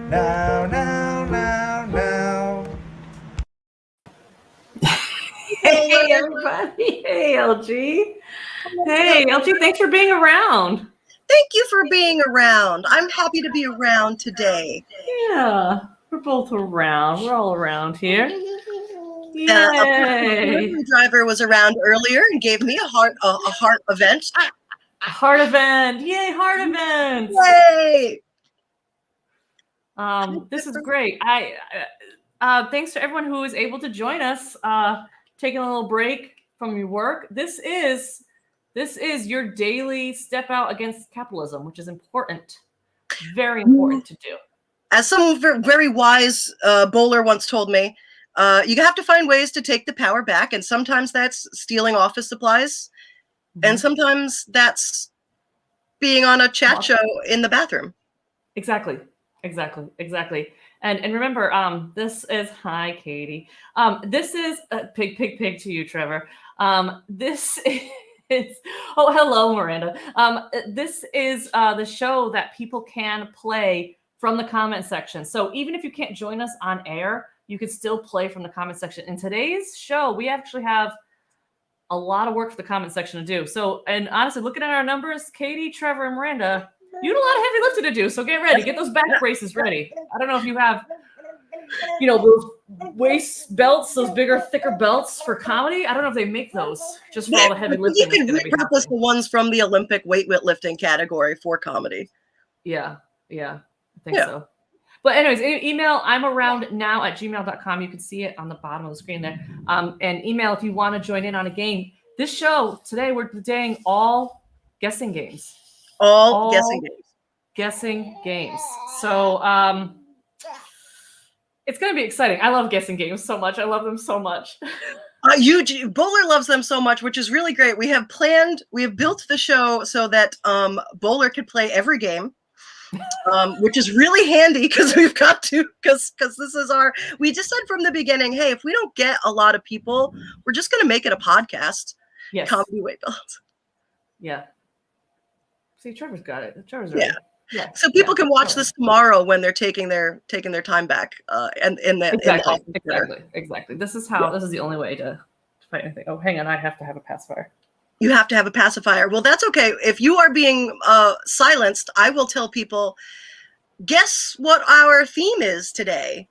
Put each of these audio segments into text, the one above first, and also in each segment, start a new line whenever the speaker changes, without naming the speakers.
Now, now, now, now.
Hey, everybody. Hey, LG. Hey, LG, thanks for being around.
Thank you for being around. I'm happy to be around today.
Yeah, we're both around. We're all around here. Yay!
A delivery driver was around earlier and gave me a heart event.
Heart event! Yay, heart event!
Yay!
This is great. Thanks to everyone who is able to join us, taking a little break from your work. This is your daily step out against capitalism, which is important, very important to do.
As some very wise bowler once told me, you have to find ways to take the power back, and sometimes that's stealing office supplies, and sometimes that's being on a chat show in the bathroom.
Exactly. And remember, this is hi, Katie. This is pig to you, Trevor. This is oh, hello, Miranda. This is the show that people can play from the comment section. So even if you can't join us on air, you could still play from the comment section. In today's show, we actually have a lot of work for the comment section to do. So, and honestly, looking at our numbers, Katie, Trevor, and Miranda, you had a lot of heavy lifting to do. So get ready. Get those back braces ready. I don't know if you have, those waist belts, those bigger, thicker belts for comedy. I don't know if they make those just for all the heavy lifting.
You can repurpose the ones from the Olympic weightlifting category for comedy.
Yeah, I think so. But anyways, email I'm around now at gmail.com. You can see it on the bottom of the screen there. And email if you want to join in on a game. This show, today we're doing all guessing games. All guessing games. So it's going to be exciting. I love guessing games so much. I love them so much.
Bowler loves them so much, which is really great. We have built the show so that Bowler could play every game. Which is really handy because we just said from the beginning, hey, if we don't get a lot of people, we're just going to make it a podcast.
Yes.
Comedy weight belts.
Yeah. See, Trevor's got it. Trevor's ready.
Yeah. So people can watch this tomorrow when they're taking their time back.
Exactly. This is the only way to fight anything. Oh, hang on. I have to have a pacifier.
You have to have a pacifier. Well, that's okay. If you are being silenced, I will tell people, guess what our theme is today.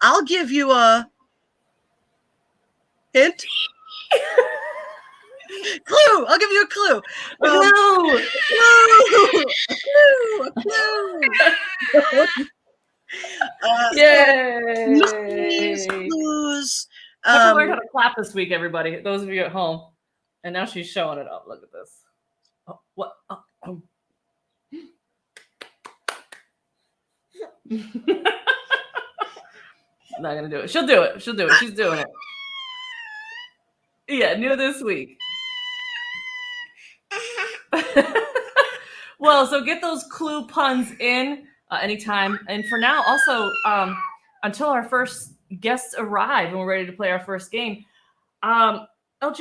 I'll give you a hint. Clue. I'll give you a clue.
Yay!
Mysteries, clues.
I learned how to clap this week, everybody. Those of you at home. And now she's showing it up. Look at this. Oh, what? Oh. Not gonna do it. She'll do it. She's doing it. Yeah, new this week. Well, so get those clue puns in anytime. And for now, also, until our first guests arrive and we're ready to play our first game, LG,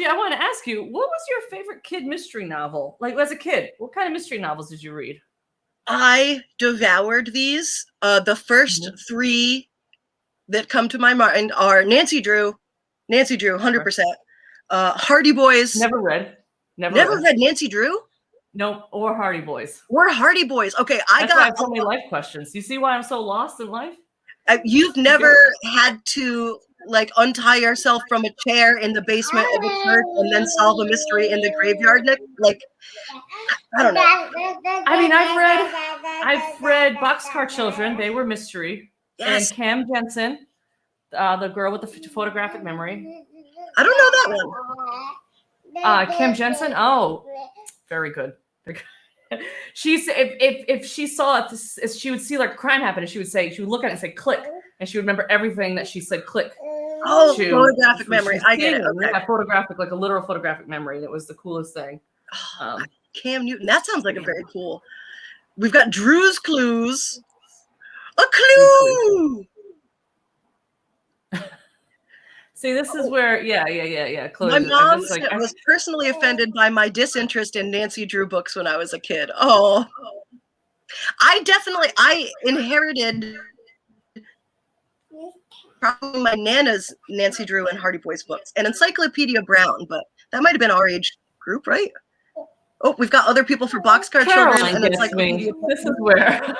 I want to ask you, what was your favorite kid mystery novel? Like, as a kid, what kind of mystery novels did you read?
I devoured these. The first three that come to my mind are Nancy Drew, 100%. Hardy Boys.
Never read
Nancy Drew?
Nope, or Hardy Boys.
Okay,
That's why I have so many life questions. You see why I'm so lost in life?
You've never had to untie yourself from a chair in the basement of a church and then solve a mystery in the graveyard. I don't know.
I mean, I've read Boxcar Children. They were mystery.
Yes.
And Cam Jensen, the girl with the photographic memory.
I don't know that one.
Cam Jensen. Oh, very good. She's if she saw it, she would see a crime happen, and she would look at it and say click, and she would remember everything that she said click.
Oh, photographic memory. I get it. Okay.
Yeah, photographic, like a literal photographic memory. That was the coolest thing.
Cam Newton. That sounds like a very cool. We've got Drew's Clues. A clue.
See, this is where,
My mom was personally offended by my disinterest in Nancy Drew books when I was a kid. Oh, I inherited probably my Nana's Nancy Drew and Hardy Boys books, and Encyclopedia Brown, but that might have been our age group, right? Oh, we've got other people for Boxcar Children
Caroline
and
gets
Encyclopedia.
me. This is where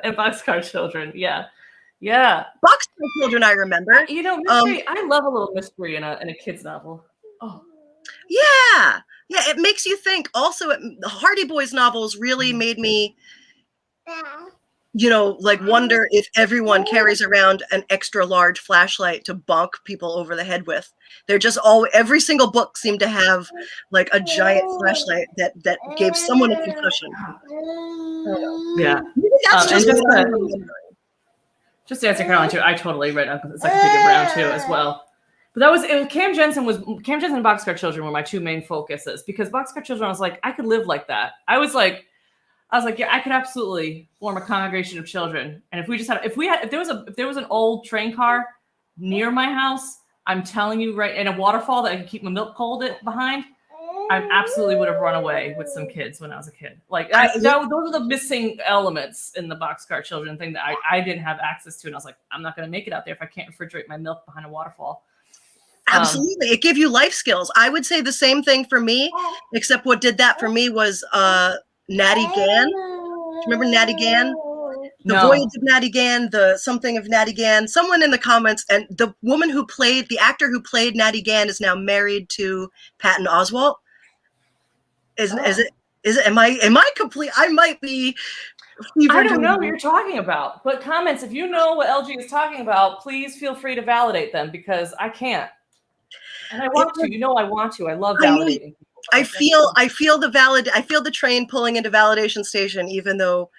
and Boxcar Children. Yeah.
Boxcar Children, I remember.
You know, mystery. I love a little mystery in a kid's novel. Oh.
Yeah, it makes you think. Also, the Hardy Boys novels really made me, like wonder if everyone carries around an extra large flashlight to bonk people over the head with. They're just every single book seemed to have like a giant flashlight that gave someone a concussion.
Yeah.
That's
just to answer Caroline too, I totally read Encyclopedia Brown too as well. But Cam Jensen and Boxcar Children were my two main focuses, because Boxcar Children, I was like, I could live like that. I was like, yeah, I could absolutely form a congregation of children. And if there was an old train car near my house, I'm telling you, right, and a waterfall that I could keep my milk cold behind, I absolutely would have run away with some kids when I was a kid. Like those are the missing elements in the Boxcar Children thing that I didn't have access to. And I was like, I'm not going to make it out there if I can't refrigerate my milk behind a waterfall.
Absolutely. It gave you life skills. I would say the same thing for me, except what did that for me was Natty Gann. Do you remember Natty Gann? The Voyage of Natty Gann, the something of Natty Gann. Someone in the comments, and the actor who played Natty Gann is now married to Patton Oswalt. Is it? Am I complete? I might be.
I don't know what you're talking about, but comments, if you know what LG is talking about, please feel free to validate them, because I can't. And I want to. I want to. I love validating people.
I feel the train pulling into validation station, even though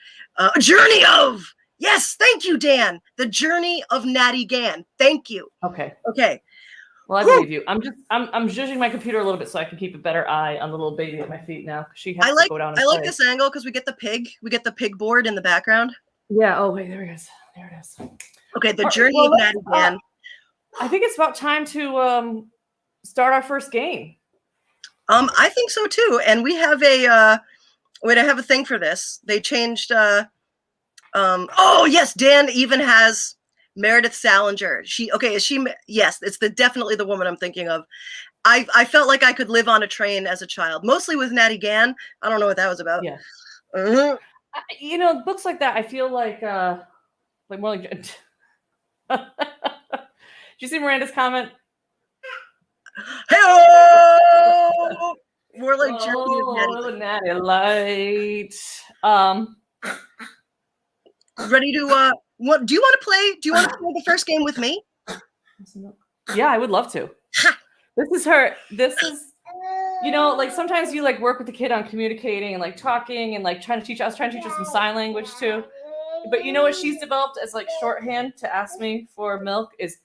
journey of, yes, thank you, Dan. The journey of Natty Gann. Thank you.
Okay. Well, I believe you. I'm judging my computer a little bit so I can keep a better eye on the little baby at my feet now. She has to go down. I
like this angle because we get the pig board in the background.
Yeah. Oh wait, there it is.
Okay, the journey of Natty Gann.
I think it's about time to start our first game.
I think so too, and we have I have a thing for this. They changed. Oh yes, Dan even has Meredith Salinger. Is she? Yes, it's definitely the woman I'm thinking of. I felt like I could live on a train as a child, mostly with Natty Gann. I don't know what that was about.
Yeah. Books like that, I feel like more like. Did you see Miranda's comment?
Hey-oh! More like Journey of
Natty Light.
Ready to what do you want to play? Do you want to play the first game with me?
Yeah, I would love to. This is like sometimes you like work with the kid on communicating and like talking and like I was trying to teach her some sign language too. But you know what she's developed as like shorthand to ask me for milk is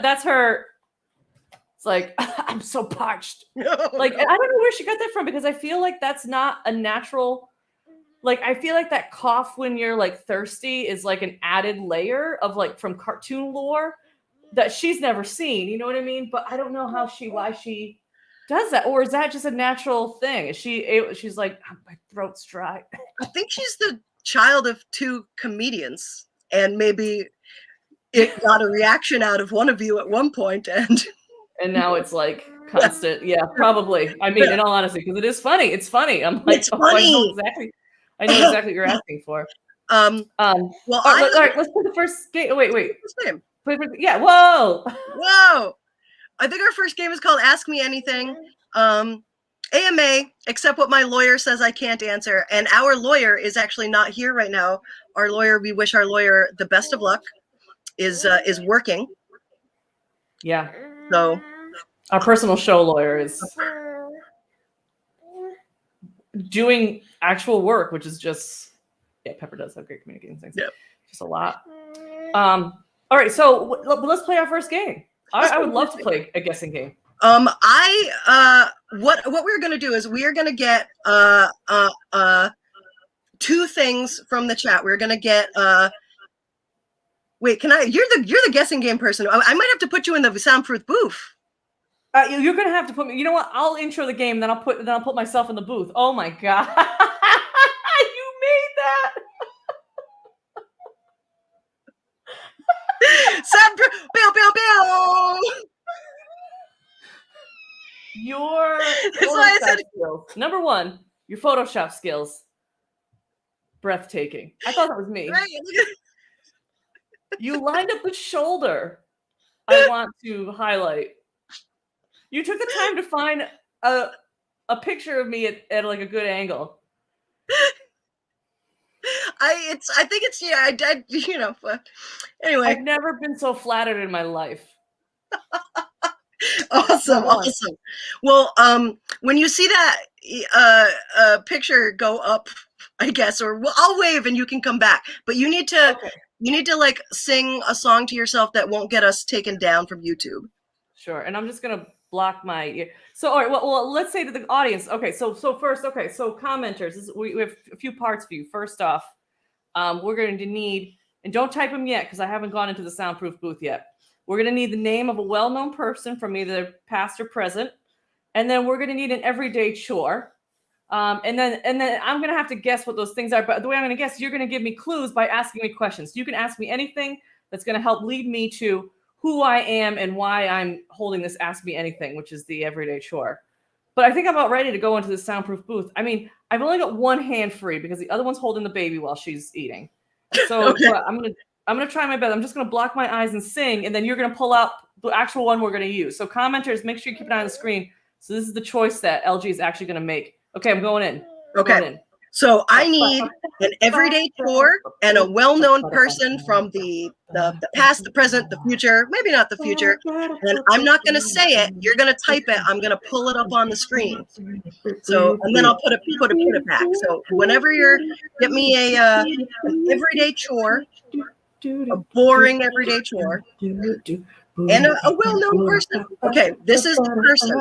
that's her. It's like, I'm so parched. Like, I don't know where she got that from, because I feel like that's not a natural. Like, I feel like that cough when you're like thirsty is like an added layer of like from cartoon lore that she's never seen. You know what I mean? But I don't know why she does that, or is that just a natural thing? Is she's like, my throat's dry.
I think she's the child of two comedians, and maybe it got a reaction out of one of you at one point, and
now it's like constant. Yeah, probably. I mean, in all honesty, because it is funny. It's funny. I'm like,
it's funny.
I know exactly what you're asking for.
Well,
all right, let's play the first game. Wait.
First game.
Yeah. Whoa.
I think our first game is called Ask Me Anything. AMA, except what my lawyer says I can't answer. And our lawyer is actually not here right now. Our lawyer, we wish our lawyer the best of luck, is working.
Yeah.
So
our personal show lawyer is doing actual work, which is just, Pepper does have great communicating things.
Yeah.
Just a lot. All right, so let's play our first game. I would love to play a guessing game.
What we're gonna do is we are gonna get two things from the chat. We're gonna get wait, you're the guessing game person. I might have to put you in the soundproof booth.
You're gonna have to put me. You know what? I'll intro the game, then I'll put myself in the booth. Oh my god, you made that! Your
That's why I
Photoshop
said
skills. Number one, your Photoshop skills. Breathtaking. I thought that was me.
right. Look at
You lined up the shoulder. I want to highlight. You took the time to find a picture of me at like a good angle.
I think it's yeah. I you know. Anyway,
I've never been so flattered in my life.
awesome,
Not once.
awesome. Well, when you see that picture go up, I guess, or well, I'll wave and you can come back. But you need to like sing a song to yourself that won't get us taken down from YouTube.
Sure. And I'm just gonna block my ear. So all right, well let's say to the audience. Okay, so first, okay, so commenters, we have a few parts for you. First off, we're going to need, and don't type them yet because I haven't gone into the soundproof booth yet. We're going to need the name of a well-known person from either past or present, and then we're going to need an everyday chore. And then I'm going to have to guess what those things are. But the way I'm going to guess, you're going to give me clues by asking me questions. You can ask me anything that's going to help lead me to who I am and why I'm holding this Ask Me Anything, which is the everyday chore. But I think I'm about ready to go into the soundproof booth. I mean, I've only got one hand free because the other one's holding the baby while she's eating. So
Okay.
I'm gonna try my best. I'm just gonna block my eyes and sing, and then you're gonna pull out the actual one we're gonna use. So commenters, make sure you keep an eye on the screen. So this is the choice that LG is actually gonna make. Okay, I'm going in.
Okay.
Going in.
So I need an everyday chore and a well-known person from the past, the present, the future, maybe not the future. And I'm not going to say it. You're going to type it. I'm going to pull it up on the screen. So, and then I'll put it back. So whenever get me an everyday chore, a boring everyday chore, and a well-known person. Okay, this is the person.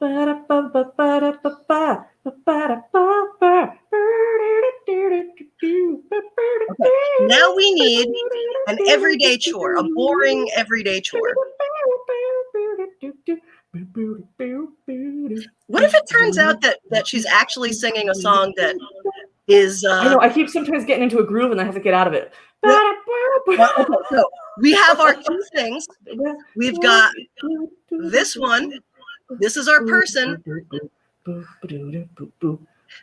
Okay, now we need an everyday chore, a boring everyday chore. What if it turns out that she's actually singing a song that is
I know, I keep sometimes getting into a groove and I have to get out of it.
Okay, so we have our two things. We've got this one. This is our person.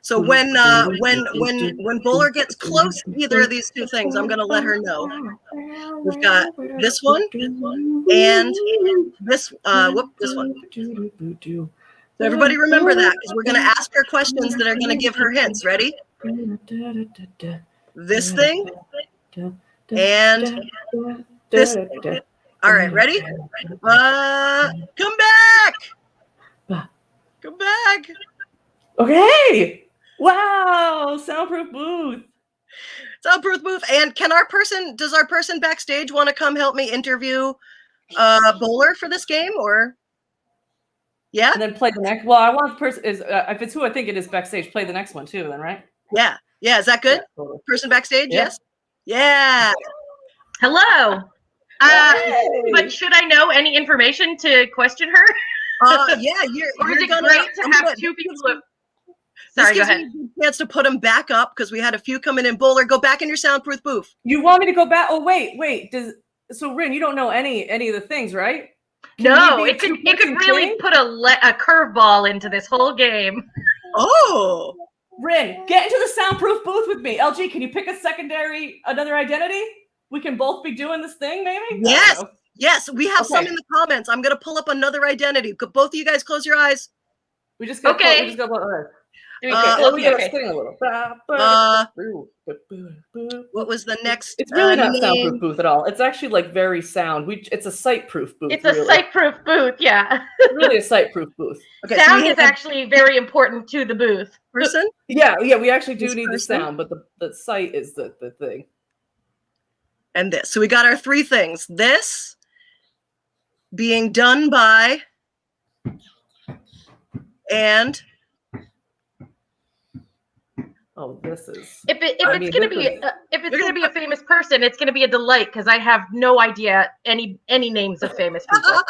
So when Bowler gets close to either of these two things, I'm gonna let her know. We've got this one and this this one. So everybody remember that because we're gonna ask her questions that are gonna give her hints. Ready? This thing and this thing. All right, ready? Come back! Come back!
Okay. Wow. Soundproof booth.
Soundproof booth. And does our person backstage want to come help me interview Bowler for this game or? Yeah.
And then play the next. Well, I want the person is if it's who I think it is backstage, play the next one too. Then right?
Yeah. Yeah. Is that good?
Yeah, totally.
Person backstage.
Yeah.
Yes. Yeah.
Hello. But should I know any information to question her?
Yeah.
Or is it great to have two people? Sorry, go ahead.
This gives me a chance to put them back up because we had a few coming in. Bowler, go back in your soundproof booth.
You want me to go back? Oh, wait. So Rin, you don't know any of the things, right?
No, it could really put a curveball into this whole game.
Oh.
Rin, get into the soundproof booth with me. LG, can you pick another identity? We can both be doing this thing, maybe?
Yes. Yes. We have some in the comments. I'm going to pull up another identity. Could both of you guys close your eyes?
We just go.
Okay.
We just go.
We
gotta sing a little.
What was the next?
It's really not soundproof booth at all. It's actually like very sound. It's a site-proof booth.
It's a site-proof booth, yeah.
It's really a site-proof booth.
Okay,
sound is actually very important to the booth.
Person?
Yeah, we actually do need the sound, but the site is the thing.
And this. So we got our three things. This being done by and
this is.
If it's gonna be a famous person, it's gonna be a delight because I have no idea any names of famous people.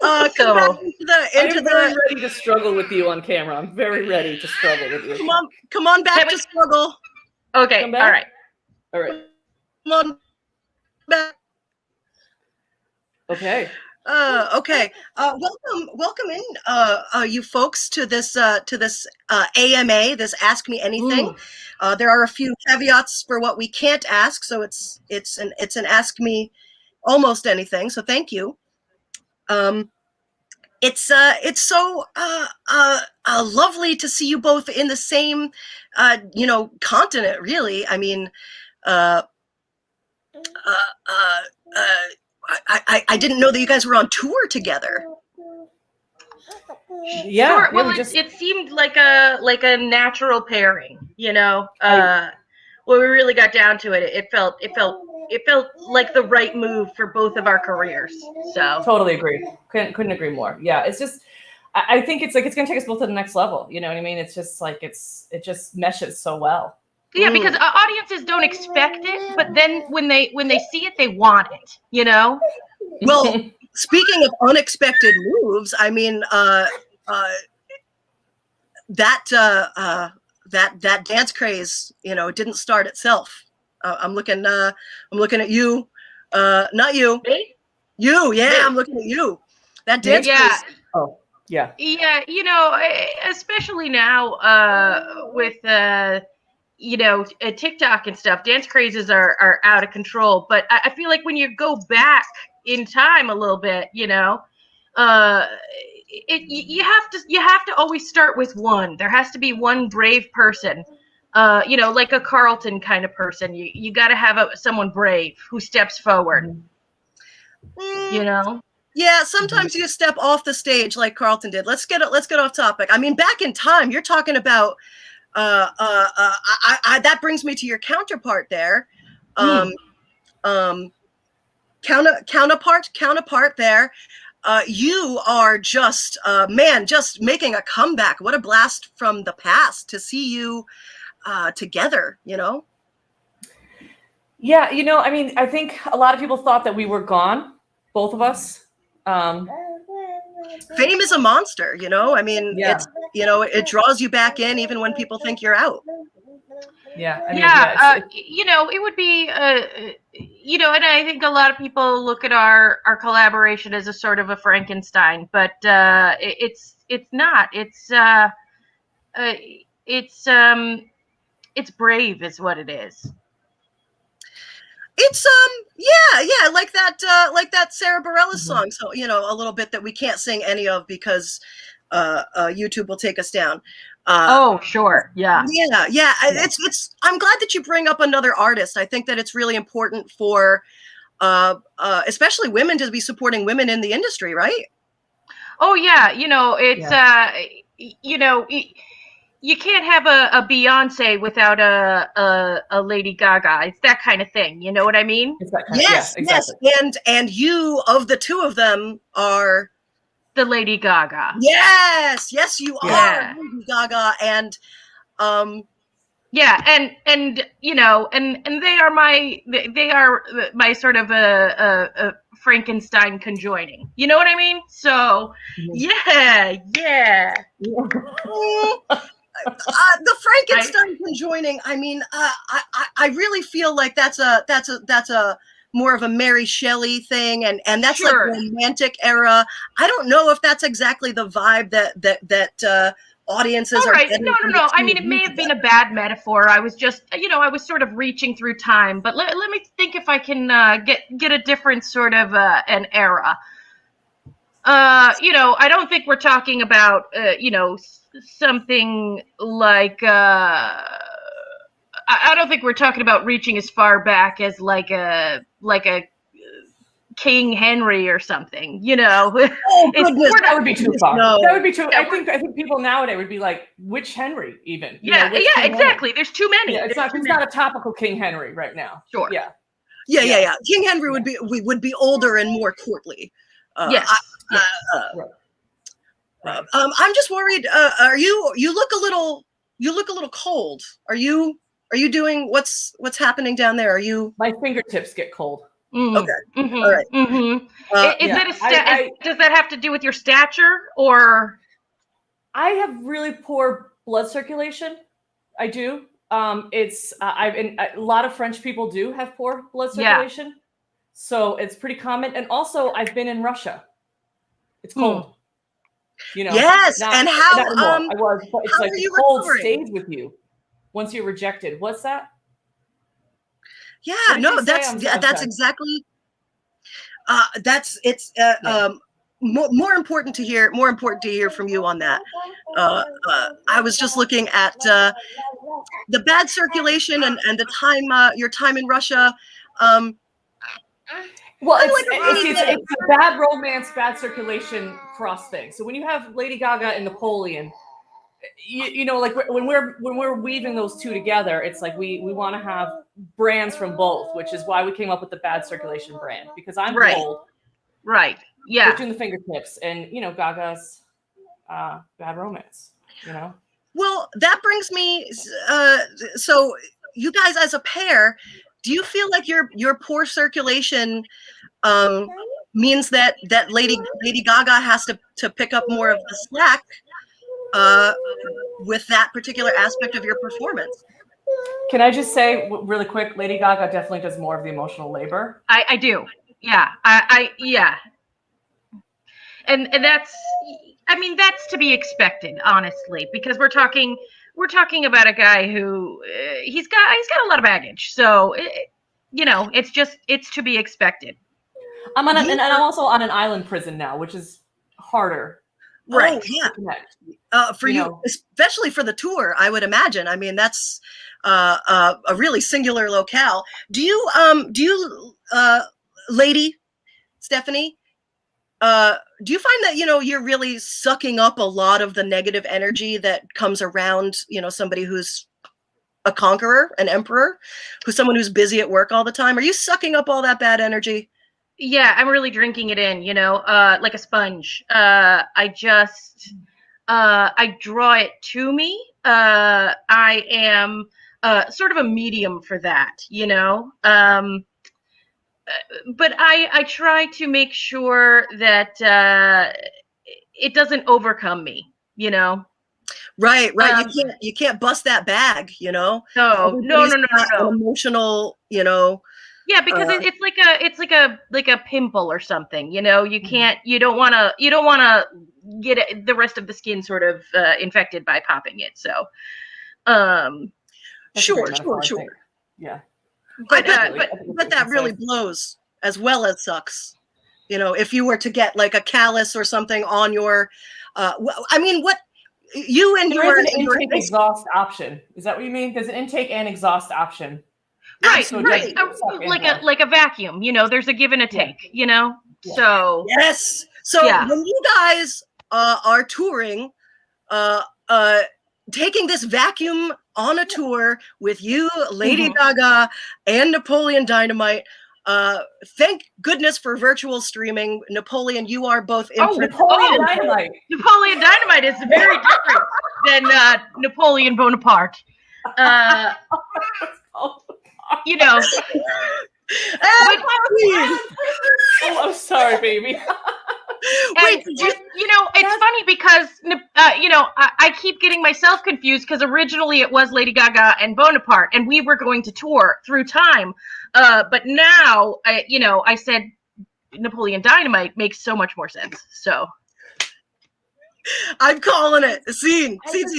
I'm very ready to struggle with you on camera. I'm very ready to struggle with you.
Come on back to struggle.
Okay, all right.
All right.
Come on back.
Okay.
Okay. Welcome in, you folks, to this AMA, this Ask Me Anything. There are a few caveats for what we can't ask, so it's an Ask Me almost anything. So thank you. It's so lovely to see you both in the same continent. Really, I mean, I didn't know that you guys were on tour together.
Yeah.
Sure. Well,
we just
it seemed like a natural pairing, when we really got down to it. It felt like the right move for both of our careers. So
totally agree. Couldn't agree more. Yeah, it's just I think it's like it's gonna take us both to the next level. You know what I mean? It's just like it just meshes so well.
yeah, because audiences don't expect it, but then when they see it, they want it.
Well, speaking of unexpected moves, I mean, that dance craze, it didn't start itself. I'm looking at you, not you.
Me?
You, yeah,
Me.
I'm looking at you. That dance craze.
Oh, yeah.
Yeah, especially now with TikTok and stuff, dance crazes are out of control. But I feel like when you go back in time a little bit, you have to always start with one. There has to be one brave person, like a Carlton kind of person. You got to have someone brave who steps forward.
Yeah, sometimes you step off the stage like Carlton did. Let's get off topic. I mean, back in time, you're talking about. That brings me to your counterpart there. Counterpart there. You are just just making a comeback. What a blast from the past to see you together.
Yeah, I mean, I think a lot of people thought that we were gone, both of us.
Fame is a monster, I mean,
Yeah.
it's it draws you back in even when people think you're out.
Yeah, I mean,
it would be, and I think a lot of people look at our collaboration as a sort of a Frankenstein, but it's not. It's brave, is what it is.
It's like that Sarah Bareilles song. So a little bit that we can't sing any of because YouTube will take us down.
Sure, yeah.
It's. I'm glad that you bring up another artist. I think that it's really important for, especially women, to be supporting women in the industry, right?
Oh yeah, it's you can't have a Beyonce without a Lady Gaga. It's that kind of thing. You know what I mean?
It's that kind of, exactly.
Yes. And you, of the two of them, are
the Lady Gaga.
Yes, you are Lady Gaga, and
and they are my sort of a Frankenstein conjoining. You know what I mean? So yeah.
The Frankenstein conjoining. I mean, I really feel like that's a more of a Mary Shelley thing, and that's
sure.
Like romantic era. I don't know if that's exactly the vibe that audiences are getting.
No. I mean, it may have been a bad metaphor. I was just, I was sort of reaching through time. But let me think if I can get a different sort of an era. I don't think we're talking about, something like. I don't think we're talking about reaching as far back as like a King Henry or something,
Oh goodness,
that would be too far.
No.
That would be too. I think people nowadays would be like, which Henry even?
Exactly.
Henry?
There's too many.
Yeah, it's not a topical King Henry right now.
Sure.
Yeah.
King Henry would be older and more courtly.
Yes.
Right. I'm just worried. You look a little cold. Are you doing what's happening down there? Are you?
My fingertips get cold.
Okay.
Mm-hmm.
All right.
Mm-hmm. Does that have to do with your stature, or?
I have really poor blood circulation. I do. It's a lot of French people do have poor blood circulation, so it's pretty common. And also, I've been in Russia, It's cold. You know.
Yes,
Not,
and how
not anymore. I was, but it's
how
like
are
the
you
cold
recovering?
stays with you once you're rejected. What's that?
Yeah,
What did
no,
you say?
that's
I'm
that's
sorry.
exactly it's
Yeah.
more important to hear from you on that. I was just looking at the bad circulation and the time your time in Russia.
Well,
I'm like a really big,
it's a bad romance, bad circulation cross thing. So when you have Lady Gaga and Napoleon, you know, like when we're weaving those two together, it's like we want to have brands from both, which is why we came up with the bad circulation brand, because I'm
Right.
cold,
Right. Yeah.
between the fingertips, and you know, Gaga's bad romance. You know.
well, that brings me. So you guys as a pair, do you feel like your poor circulation means that Lady Gaga has to pick up more of the slack with that particular aspect of your performance?
Can I just say really quick, Lady Gaga definitely does more of the emotional labor.
I do. Yeah. Yeah. And that's, I mean, that's to be expected, honestly, because we're talking about a guy who he's got a lot of baggage. So you know, it's to be expected.
I'm and I'm also on an island prison now, which is harder.
Right.
To
Yeah.
connect.
For you, especially for the tour, I would imagine. I mean, that's a really singular locale. Do you, Lady Stephanie, do you find that, you know, you're really sucking up a lot of the negative energy that comes around, you know, somebody who's a conqueror, an emperor, who's someone who's busy at work all the time? Are you sucking up all that bad energy?
Yeah, I'm really drinking it in, you know, like a sponge. I draw it to me. I am sort of a medium for that, you know. But I try to make sure that it doesn't overcome me, you know.
Right. You can't bust that bag, you know.
No.
Everybody's got an emotional, you know.
Yeah, because it's like a pimple or something, you know. You don't want to get the rest of the skin sort of infected by popping it. So,
Sure.
Yeah.
But that really blows as well as sucks. You know, if you were to get like a callus or something on your, I mean, what you and
there is an intake exhaust option. Is that what you mean? There's an intake and exhaust option.
Right, right. Like a vacuum, you know, there's a give and a take, you know? Yeah. So
yes. So when you guys are touring, taking this vacuum on a tour with you, Lady Gaga, and Napoleon Dynamite, thank goodness for virtual streaming. Napoleon, you are both
Napoleon Dynamite.
Napoleon Dynamite is very different than Napoleon Bonaparte. You know.
Oh, I'm sorry, baby.
Wait,
you know, it's funny because you know, I keep getting myself confused because originally it was Lady Gaga and Bonaparte, and we were going to tour through time. But now, you know, I said Napoleon Dynamite makes so much more sense. So
I'm calling it. Scene.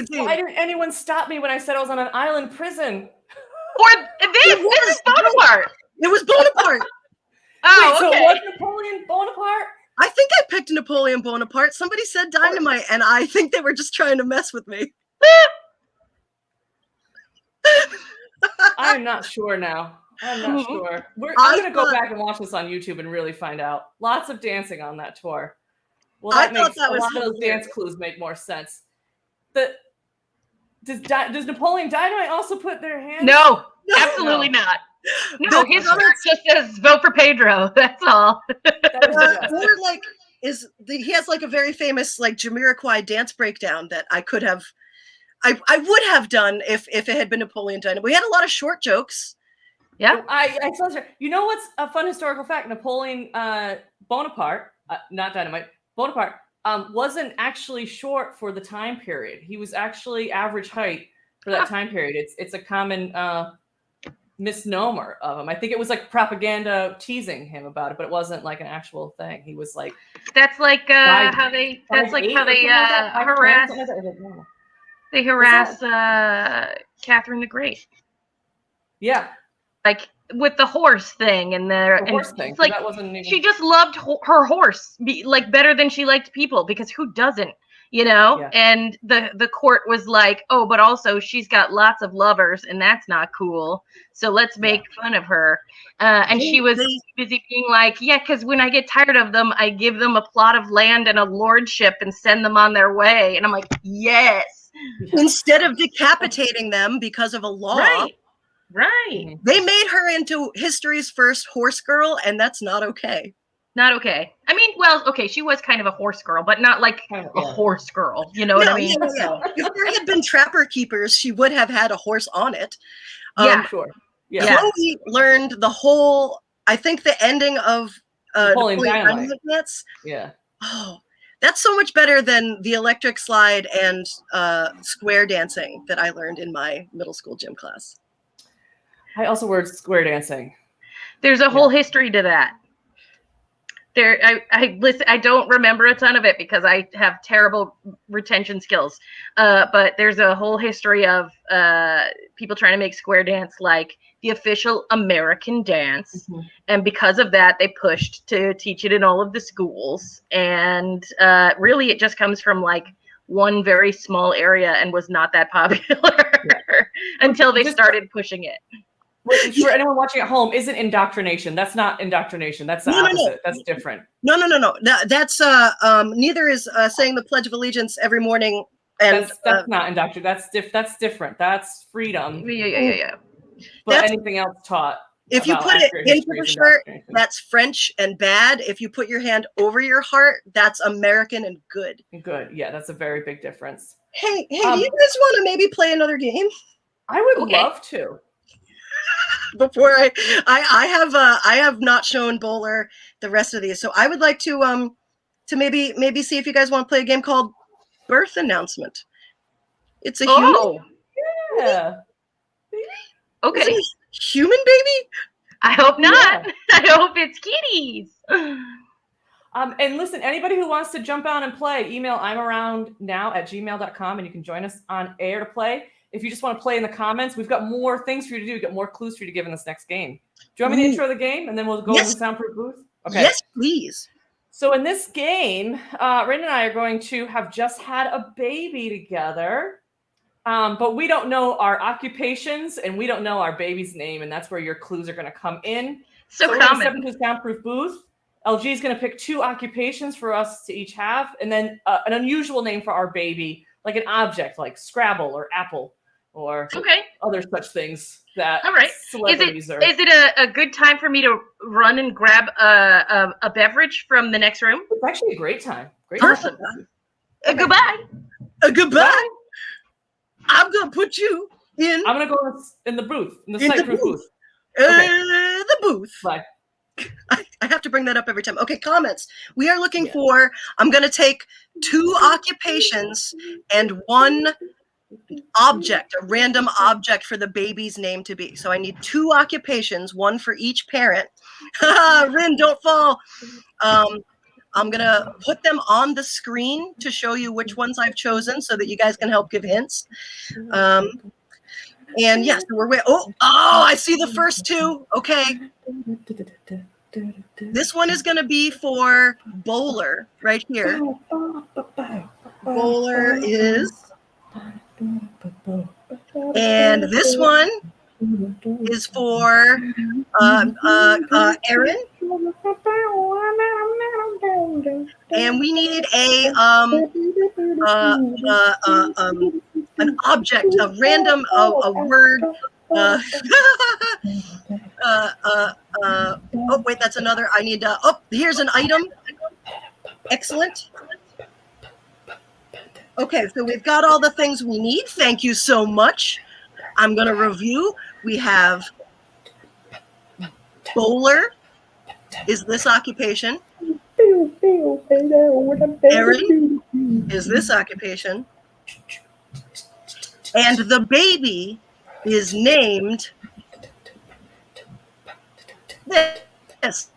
Why didn't anyone stop me when I said I was on an island prison?
Or this is Bonaparte.
It was Bonaparte.
Oh,
wait,
okay.
So was Napoleon Bonaparte?
I think I picked Napoleon Bonaparte. Somebody said Dynamite, and I think they were just trying to mess with me.
I'm not sure now. I'm not sure. I'm going to go back and watch this on YouTube and really find out. Lots of dancing on that tour. Well, that makes a lot of those dance clues make more sense. Does Napoleon Dynamite also put their hands?
No, absolutely not. No, his shirt just says "Vote for Pedro." That's all.
Or like he has like a very famous like Jamiroquai dance breakdown that I could have, I would have done if it had been Napoleon Dynamite. We had a lot of short jokes.
Yeah,
I saw. You know what's a fun historical fact? Napoleon Bonaparte, not Dynamite, Bonaparte wasn't actually short for the time period. He was actually average height for that time period. It's a common misnomer of him. I think it was like propaganda teasing him about it, but it wasn't like an actual thing. He was like
That's like how they. That's like how they harass. They harass Catherine the Great.
Yeah.
Like with the horse thing and the
horse thing.
It's like
that wasn't even...
she just loved her horse like better than she liked people, because who doesn't, you know?
Yeah.
And the court was like, oh, but also she's got lots of lovers and that's not cool. So let's make fun of her. And she was busy being like, yeah, because when I get tired of them, I give them a plot of land and a lordship and send them on their way. And I'm like, yes.
Instead of decapitating them because of a law.
Right.
They made her into history's first horse girl, and that's not okay.
Not okay. I mean, well, okay, she was kind of a horse girl, but not like a horse girl. You know what I mean?
Yeah. If there had been trapper keepers, she would have had a horse on it.
Sure. Yeah.
Chloe learned the whole, I think the ending of
Napoleon Dynamite.
Dance.
Yeah.
Oh, that's so much better than the electric slide and square dancing that I learned in my middle school gym class.
I also learned square dancing.
There's a whole history to that. I listen. I don't remember a ton of it because I have terrible retention skills. But there's a whole history of people trying to make square dance like the official American dance, and because of that, they pushed to teach it in all of the schools. And really, it just comes from like one very small area and was not that popular until they started pushing it.
For anyone watching at home, isn't indoctrination. That's not indoctrination. That's the opposite. No. That's different.
No. That's neither is saying the Pledge of Allegiance every morning. And
that's not indoctrination. That's different. That's freedom.
Yeah.
But anything else taught.
If you put it into the shirt, that's French and bad. If you put your hand over your heart, that's American and good.
Good. Yeah, that's a very big difference.
Hey, do you guys want to maybe play another game?
I would love to.
Before I have not shown Bowler the rest of these, so I would like to maybe see if you guys want to play a game called Birth Announcement. It's a human.
Yeah.
Okay.
Is it a human baby?
I hope not. Yeah. I hope it's kitties.
And listen, anybody who wants to jump on and play, email I'mAroundNow@gmail.com, and you can join us on air to play. If you just want to play in the comments, we've got more things for you to do. We've got more clues for you to give in this next game. Do you want me to intro the game, and then we'll go in the soundproof booth? Okay.
Yes, please.
So in this game, Rain and I are going to have just had a baby together, but we don't know our occupations, and we don't know our baby's name, and that's where your clues are going to come in.
So
we're
common.
Step into the soundproof booth. LG is going to pick 2 occupations for us to each have, and then an unusual name for our baby, like an object, like Scrabble or Apple. Or other such things that celebrities are. Is it
a good time for me to run and grab a beverage from the next room?
It's actually a great time.
Awesome. Goodbye.
Goodbye. I'm going to put you in.
I'm going to go in the booth, in the site-proof booth.
The booth.
Bye.
I have to bring that up every time. Okay, comments. We are looking for, I'm going to take 2 occupations and 1 object, a random object for the baby's name to be. So I need 2 occupations, 1 for each parent. Rin, don't fall. I'm gonna put them on the screen to show you which ones I've chosen so that you guys can help give hints. And yes, we're I see the first 2. Okay. This one is gonna be for Bowler right here. Bowler is. And this one is for Erin. And we need an object, a random, a word. Oh wait, that's another. I need. Here's an item. Excellent. Okay, so we've got all the things we need. Thank you so much. I'm going to review. We have Bowler is this occupation. Erin is this occupation. And the baby is named this.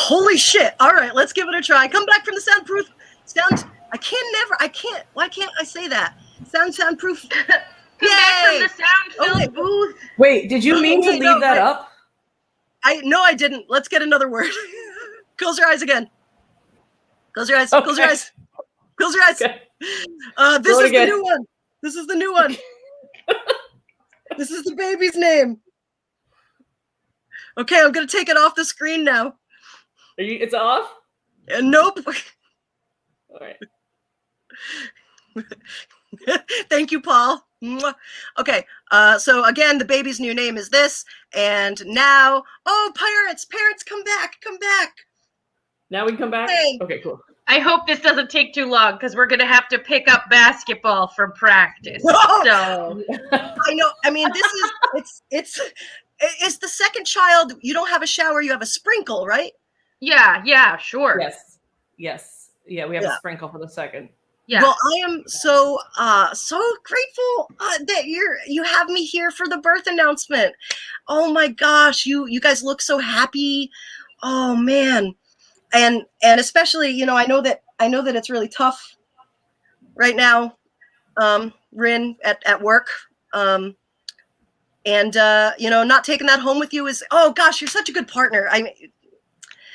Holy shit. All right, let's give it a try. Come back from the soundproof. Why can't I say that? Soundproof.
Come back from the sound-filled
wait.
booth.
Wait, did you mean to
wait,
leave
no,
that
wait.
up?
I didn't. Let's get another word. Close your eyes again. Close your eyes. Close your
Okay.
eyes. Close your eyes.
Okay.
This
Roll it
is the
again.
new one. This is the new one. This is the baby's name. Okay, I'm gonna take it off the screen now.
It's off?
Nope.
All right.
Thank you, Paul. Mwah. Okay, so again, the baby's new name is this, and now, parents, come back.
Now we can come back?
Hey.
Okay, cool.
I hope this doesn't take too long because we're going to have to pick up basketball from practice. So
I know. I mean, it's the second child. You don't have a shower. You have a sprinkle, right?
yeah, sure.
Yes. Yeah, we have a sprinkle for the second.
Yeah.
Well, I am so grateful that you have me here for the birth announcement. Oh my gosh, you guys look so happy. Oh man. And especially, I know that it's really tough right now, Rin, at work. And not taking that home with you is, oh gosh, you're such a good partner. I mean,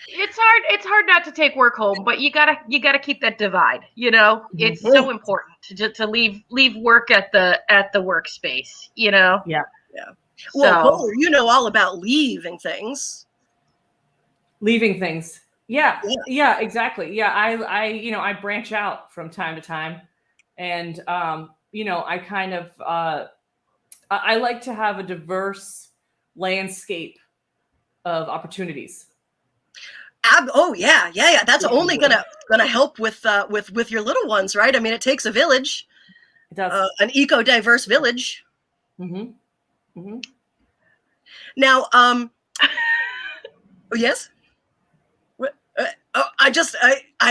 it's hard not to take work home, but you gotta keep that divide. It's so important to leave work at the workspace.
Yeah.
Well, Bowler, you know all about leaving things.
Leaving things. Yeah, exactly. Yeah, I branch out from time to time, and I kind of I like to have a diverse landscape of opportunities.
Oh yeah. That's only gonna help with your little ones, right? I mean, it takes a village.
It does.
An eco-diverse village.
Mm-hmm. Mm-hmm.
Now, yes.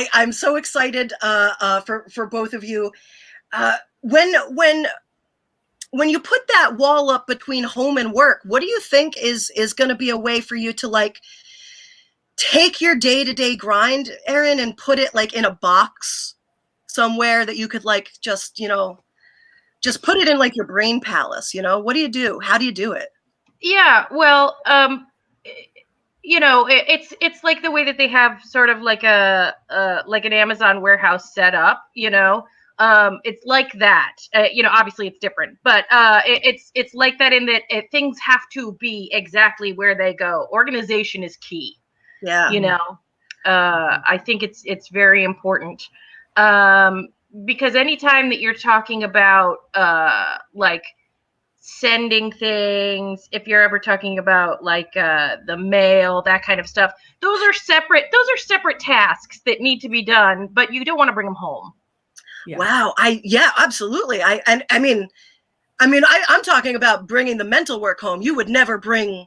I'm so excited for both of you. When you put that wall up between home and work, what do you think is going to be a way for you to like take your day-to-day grind, Erin, and put it like in a box somewhere that you could like just put it in like your brain palace? What do you do? How do you do it?
Yeah, well, it's like the way that they have sort of like like an Amazon warehouse set up. It's like that. Obviously it's different, but it's like that in that things have to be exactly where they go. Organization is key.
Yeah.
I think it's very important, because anytime that you're talking about like sending things, if you're ever talking about like the mail, that kind of stuff, those are separate tasks that need to be done, but you don't want to bring them home.
Yeah. Wow. Absolutely. I'm talking about bringing the mental work home. You would never bring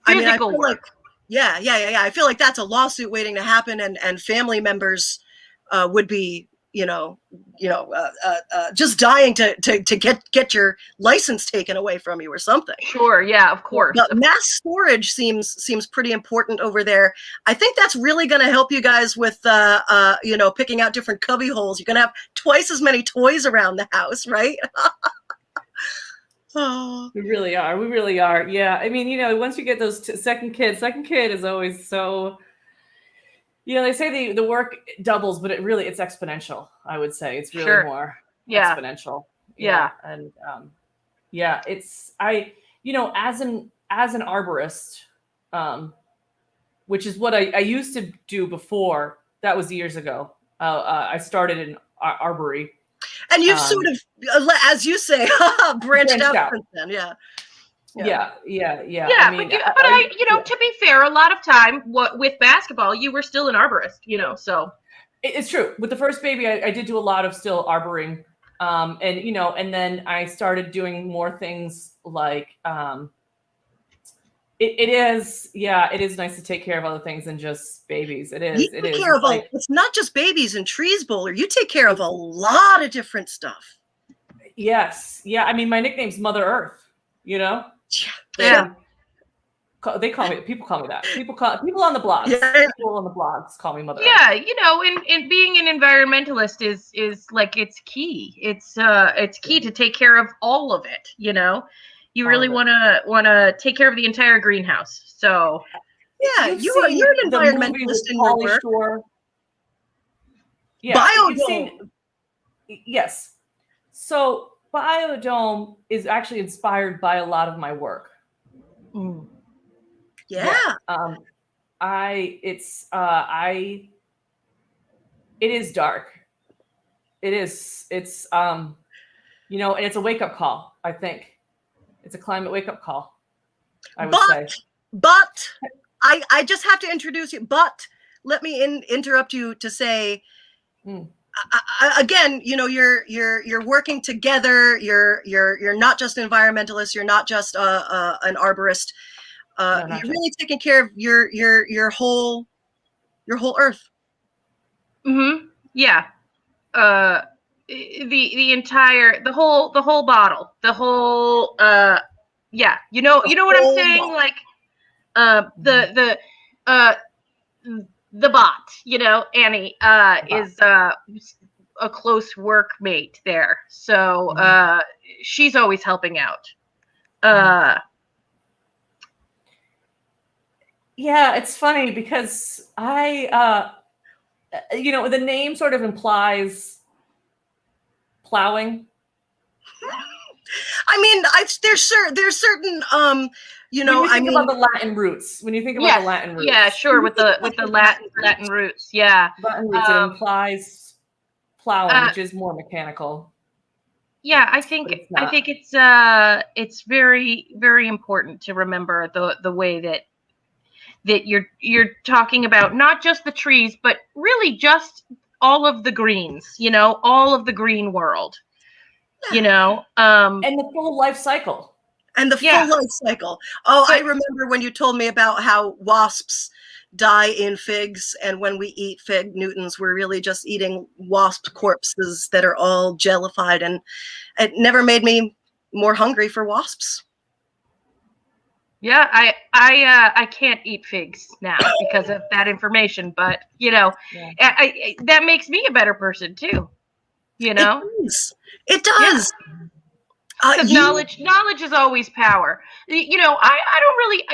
physical work.
Yeah. I feel like that's a lawsuit waiting to happen, and family members would be, just dying to get your license taken away from you or something.
Sure. Yeah, of course.
But mass storage seems pretty important over there. I think that's really going to help you guys with, picking out different cubby holes. You're going to have twice as many toys around the house, right?
Oh. We really are. Yeah. I mean, once you get those second kid is always so, they say the work doubles, but it's exponential. I would say it's really more exponential.
Yeah.
And as an arborist, which is what I used to do before. That was years ago. I started in arbory.
And you've sort of, as you say, branched out since then. Yeah.
Yeah. To be fair, a lot of time with basketball, you were still an arborist, so.
It's true. With the first baby, I did do a lot of still arboring. And then I started doing more things like, it is nice to take care of other things than just babies. It is.
It's not just babies and trees, Bowler. You take care of a lot of different stuff.
Yes. Yeah. I mean, my nickname's Mother Earth,
Yeah.
People call me that. People on the blogs.
Yeah.
People on the blogs call me Mother Earth.
Yeah, in being an environmentalist is like it's key. It's key to take care of all of it. You really want to take care of the entire greenhouse. So
Yeah, you're an environmentalist in your work.
Shore. Yeah,
Biodome.
Yes. So Biodome is actually inspired by a lot of my work.
Yeah.
It is dark. It is. It's and it's a wake up call. I think it's a climate wake up call. I would say.
But I just have to introduce you. But let me interrupt you to say, again, you're working together. You're not just an environmentalist. You're not just an arborist. You're really taking care of your whole earth.
Mm-hmm. Yeah. The whole bottle. The whole yeah. You know what I'm saying?
Bottle.
Like the bot, Annie is a close workmate there. So she's always helping out.
Yeah, it's funny because the name sort of implies plowing.
I mean, there's certain
when you think about the Latin roots. When you think about the Latin roots,
yeah, sure, with the Latin roots, yeah,
Latin roots, it implies plowing, which is more mechanical.
Yeah, I think it's very, very important to remember the way that you're talking about not just the trees, but really just all of the greens, all of the green world, and
the full life cycle.
And the full life cycle. Oh, I remember when you told me about how wasps die in figs, and when we eat fig Newtons, we're really just eating wasp corpses that are all jellified, and it never made me more hungry for wasps.
Yeah, I can't eat figs now because of that information, but that makes me a better person too. It
does.
Because knowledge is always power. I don't really,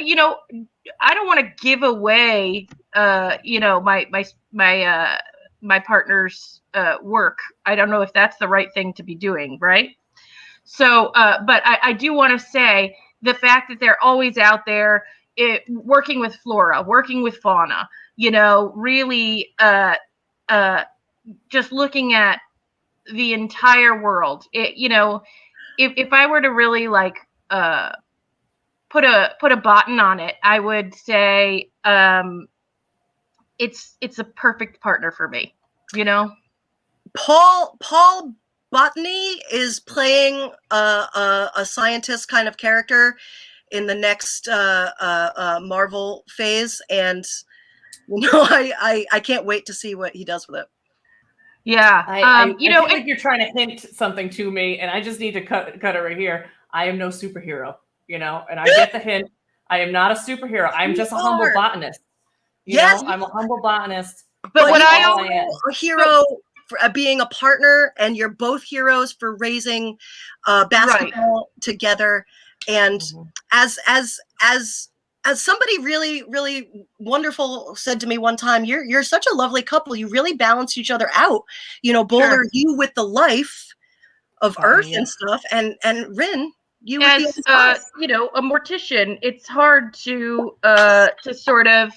I don't want to give away, my partner's work. I don't know if that's the right thing to be doing, right? So, but I do want to say the fact that they're always out there working with flora, working with fauna, really just looking at the entire world. If I were to really like put a button on it, I would say it's a perfect partner for me.
Paul Botany is playing a scientist kind of character in the next Marvel phase, and I can't wait to see what he does with it.
Yeah,
I feel like you're trying to hint something to me, and I just need to cut it right here. I am no superhero, and I get the hint. I am not a superhero. I'm just a humble botanist. I'm a humble botanist.
But what I am a hero for being a partner, and you're both heroes for raising basketball together. And as somebody really, really wonderful said to me one time, you're such a lovely couple. You really balance each other out. Bowler, you with the life of Earth and stuff, and Rin, you with the
a mortician. It's hard to sort of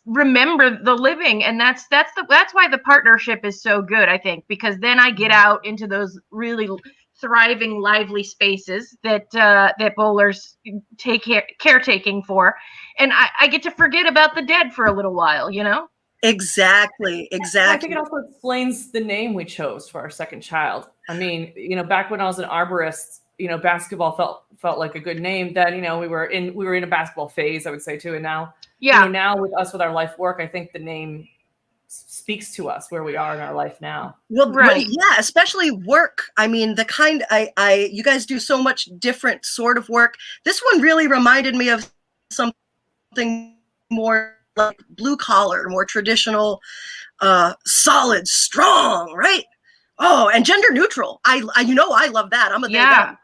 remember the living, and that's why the partnership is so good, I think, because then I get out into those really thriving, lively spaces that bowlers take caretaking for, and I get to forget about the dead for a little while.
Exactly.
I think it also explains the name we chose for our second child. I mean, back when I was an arborist, basketball felt like a good name. Then, we were in a basketball phase, I would say too. And now, now with us with our life work, I think the name speaks to us where we are in our life now.
Well,
Right.
yeah, especially work. I mean, the kind you guys do so much different sort of work. This one really reminded me of something more like blue collar, more traditional, solid, strong, right? Oh, and gender neutral. I love that. I'm a they, them.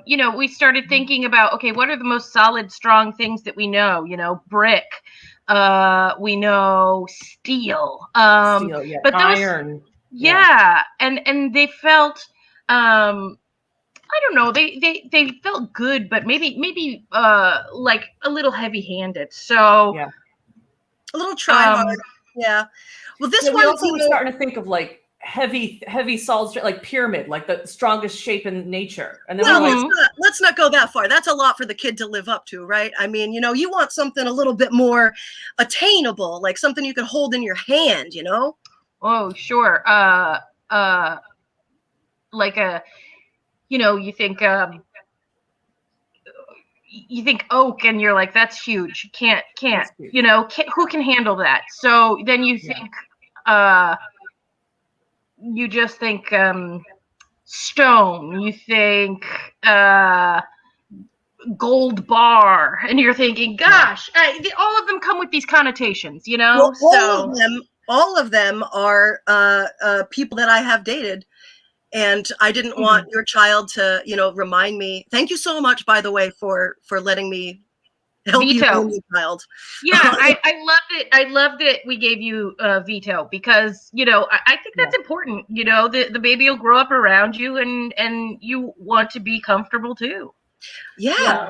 Yeah. We started thinking about, okay, what are the most solid, strong things that we know? Brick. We know steel.
Steel, yeah.
But those,
iron.
yeah, and they felt, I don't know, they felt good, but maybe like a little heavy-handed. So
Yeah.
A little try hard. Yeah. Well, this
Yeah, we
one
also were starting to think of like heavy solid, like pyramid, like the strongest shape in nature. And then
well, let's not go that far. That's a lot for the kid to live up to, right? I mean, you want something a little bit more attainable, like something you can hold in your hand,
Oh, sure. Like you think oak, and you're like, that's huge. Can't. Who can handle that? So then you think, you just think stone. You think gold bar, and you're thinking, gosh, all of them come with these connotations,
Well,
so
all of them are people that I have dated, and I didn't want your child to remind me. Thank you so much, by the way, for letting me help you name your child.
Yeah, I loved it. I loved that we gave you veto, because I think that's important. The baby will grow up around you, and you want to be comfortable too.
Yeah.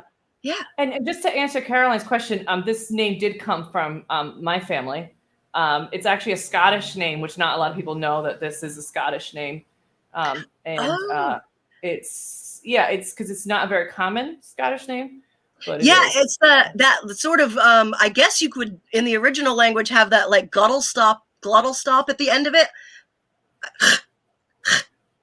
And just to answer Caroline's question, this name did come from my family. It's actually a Scottish name, which not a lot of people know that this is a Scottish name. It's because it's not a very common Scottish name. But
it's that sort of I guess you could in the original language have that like glottal stop at the end of it.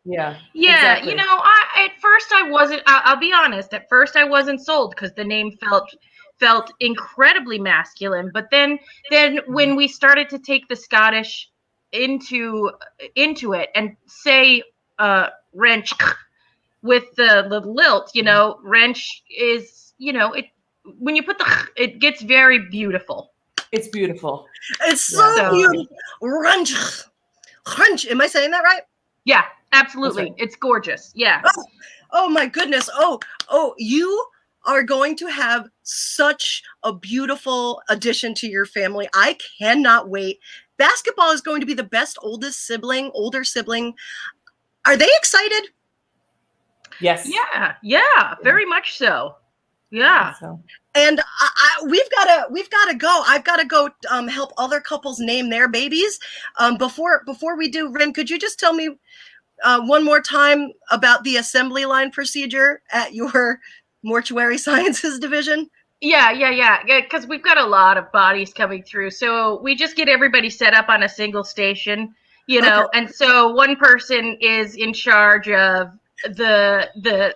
Yeah.
Exactly. At first I wasn't. I'll be honest. At first I wasn't sold, because the name felt incredibly masculine. But then when we started to take the Scottish into it and say wrench with the lilt, wrench is it. When you put it gets very beautiful.
It's beautiful.
It's so beautiful. Wrench. Am I saying that right?
Yeah, absolutely. Right. It's gorgeous. Yeah.
Oh my goodness. Oh, you are going to have such a beautiful addition to your family. I cannot wait. Basketball is going to be the best older sibling. Are they excited?
Yes.
Yeah, very much so. Yeah.
And we've got to go. I've got to go help other couples name their babies. Before we do, Rin, could you just tell me one more time about the assembly line procedure at your mortuary sciences division?
Yeah. Because we've got a lot of bodies coming through, so we just get everybody set up on a single station, okay. And so one person is in charge of the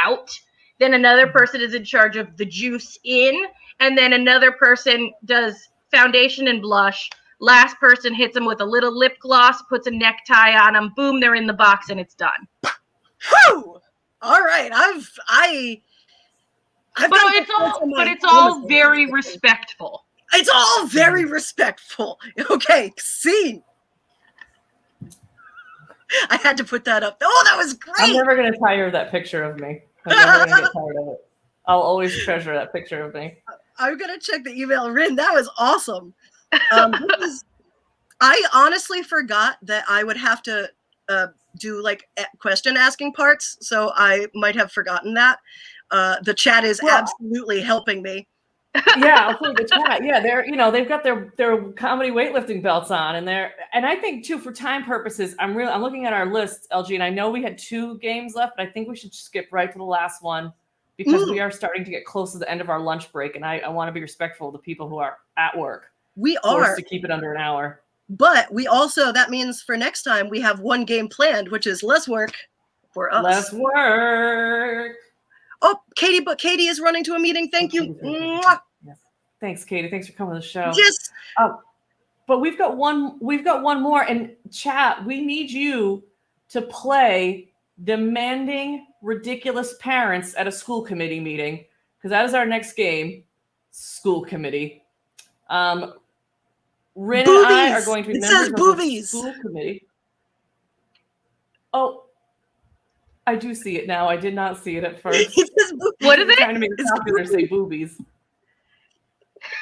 out. Then another person is in charge of the juice in, and then another person does foundation and blush. Last person hits them with a little lip gloss, puts a necktie on them. Boom, they're in the box, and it's done.
Whew! All right,
it's all very respectful.
It's all very respectful. Okay, scene. I had to put that up. Oh, that was great.
I'm never going to tire of that picture of me. I'm never going to get tired of it. I'll always treasure that picture of me.
I'm going to check the email. Rin, that was awesome. I honestly forgot that I would have to do like question asking parts. So I might have forgotten that. The chat is absolutely helping me.
Yeah, I'll put the chat. Yeah, they've got their comedy weightlifting belts on, and I think too, for time purposes, I'm looking at our list, LG, and I know we had 2 games left, but I think we should skip right to the last one, because we are starting to get close to the end of our lunch break, and I want to be respectful of the people who are at work.
We are
to keep it under an hour.
But we also, that means for next time we have 1 game planned, which is less work for us.
Less work.
Oh, Katie is running to a meeting. Thank you.
Yes. Thanks, Katie. Thanks for coming to the show.
Yes.
but we've got one more. And chat, we need you to play demanding ridiculous parents at a school committee meeting, because that is our next game. School committee. Rin and I are going to be members of the school committee. Oh, I do see it now. I did not see it at first.
What is it?
Trying to make it popular, say boobies.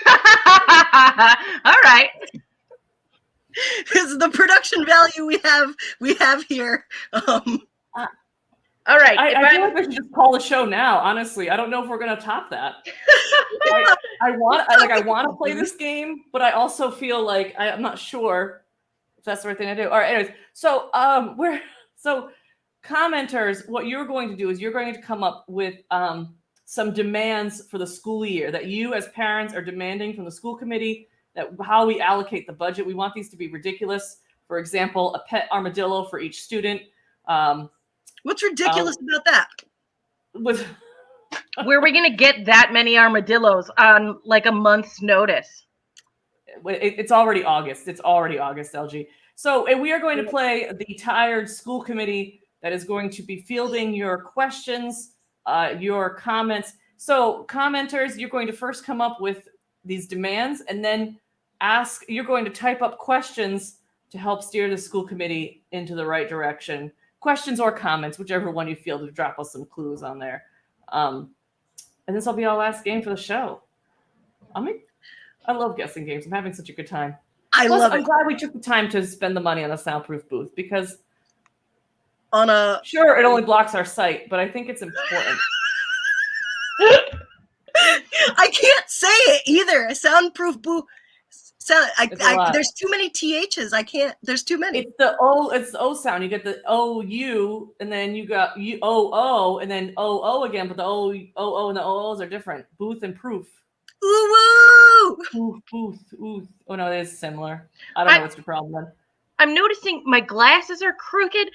All right.
This is the production value we have here.
All right.
I feel like we should just call the show now. Honestly, I don't know if we're gonna top that. I want to play this game, but I also feel like I'm not sure if that's the right thing to do. All right. Anyways, so commenters, what you're going to do is you're going to come up with some demands for the school year that you as parents are demanding from the school committee, that how we allocate the budget. We want these to be ridiculous. For example, a pet armadillo for each student.
What's ridiculous about that?
Where are we going to get that many armadillos on like a month's notice?
It's already August. It's already August, LG. So we are going to play the tired school committee that is going to be fielding your questions, your comments. So commenters, you're going to first come up with these demands and then you're going to type up questions to help steer the school committee into the right direction. Questions or comments, whichever one you feel, to drop us some clues on there. And this will be our last game for the show. I love guessing games. I'm having such a good time.
I'm
glad we took the time to spend the money on a soundproof booth, because sure, it only blocks our sight, but I think it's important.
I can't say it either. A soundproof booth. There's too many THs. I can't. There's too many.
It's the O sound. You get the OU, and then you got O, and then O again. But the O and the OOs are different. Booth and proof.
Ooh woo!
Booth. Ooh. Oh no, it is similar. I don't know what's the problem then.
I'm noticing my glasses are crooked,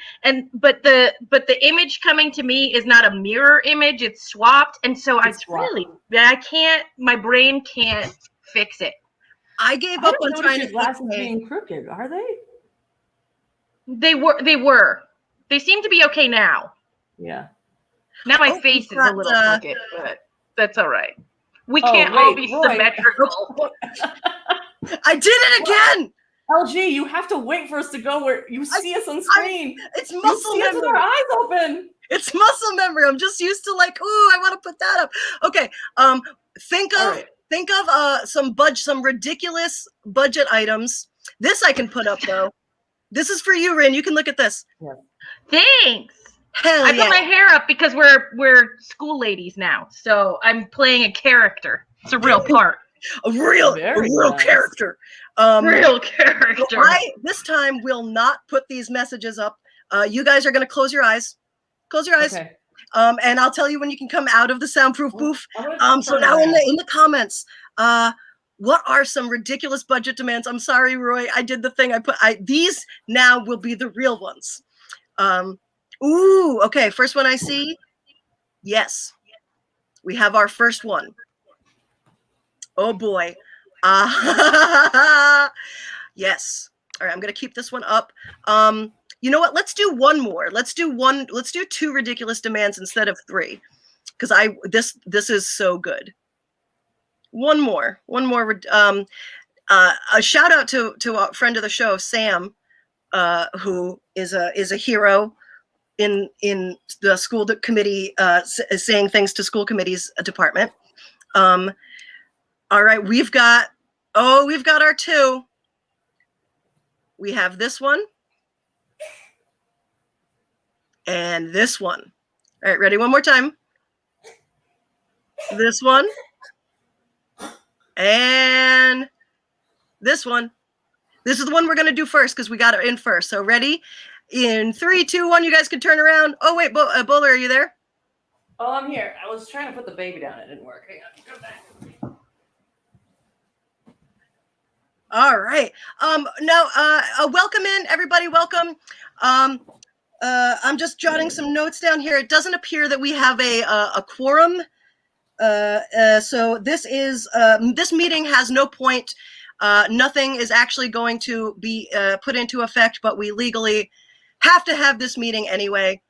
but the image coming to me is not a mirror image. It's swapped, and so I can't. My brain can't fix it.
I gave up on trying to
glasses being crooked. Are they?
They were. They seem to be okay now.
Yeah.
Now my face is a little crooked, but that's all right. We can't all be symmetrical.
I did it again.
LG, you have to wait for us to go where you see us on screen.
It's muscle memory.
With our eyes open.
It's muscle memory. I'm just used to I want to put that up. Okay. Think of some ridiculous budget items. This I can put up though. This is for you, Rin. You can look at this.
Yeah.
Thanks.
Hell
I
yeah.
put my hair up because we're school ladies now, so I'm playing a character. It's a real part.
A real character.
Real character.
I this time will not put these messages up. You guys are going to close your eyes. Close your eyes.
Okay.
And I'll tell you when you can come out of the soundproof booth. So now in the comments, what are some ridiculous budget demands? I'm sorry, Roy. I did the thing. These now will be the real ones. Ooh, okay. First one I see. Yes. We have our first one. Oh boy. Yes. All right, I'm going to keep this one up. You know what? Let's do one more. Let's do two ridiculous demands instead of three, because this is so good. One more. A shout out to a friend of the show, Sam, who is a hero in the school committee, saying things to school committee's department. All right, we've got our two. We have this one. And this one. All right, ready? One more time. This one. And this one. This is the one we're going to do first because we got it in first. So ready? In 3, 2, 1, you guys can turn around. Oh, wait, Bowler, are you there?
Oh, I'm here. I was trying to put the baby down. It didn't work. Hang on. Come back.
All right. Now, welcome in, everybody. Welcome. I'm just jotting some notes down here. It doesn't appear that we have a quorum. So this meeting has no point. Nothing is actually going to be put into effect, but we legally have to have this meeting anyway.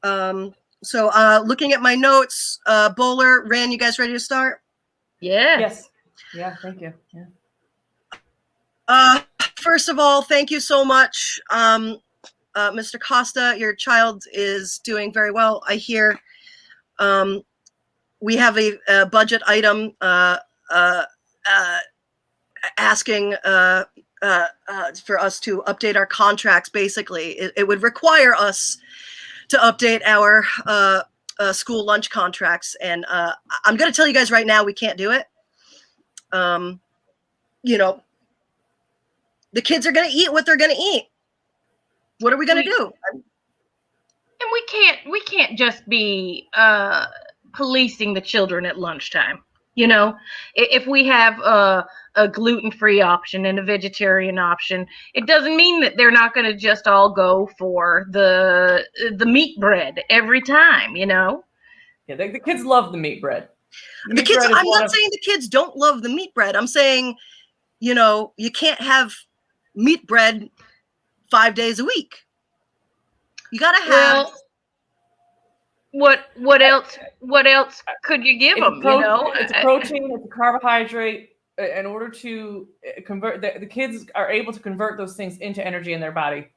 So looking at my notes, Bowler, Ran, you guys ready to start?
Yes. Yeah, thank you. Yeah.
First of all, thank you so much. Mr. Costa, your child is doing very well, I hear. We have a budget item asking for us to update our contracts, basically. It would require us to update our school lunch contracts. And I'm going to tell you guys right now, we can't do it. You know, the kids are going to eat what they're going to eat. What are we going to do?
And we can't just be policing the children at lunchtime. You know, if we have a gluten-free option and a vegetarian option, it doesn't mean that they're not going to just all go for the meat bread every time. You know.
Yeah, the kids love the meat bread.
The kids. I'm not saying the kids don't love the meat bread. I'm saying, you know, you can't have meat bread 5 days a week. You gotta have.
Well, what else could you give them? You know,
it's a protein, it's a carbohydrate. In order to convert, the kids are able to convert those things into energy in their body.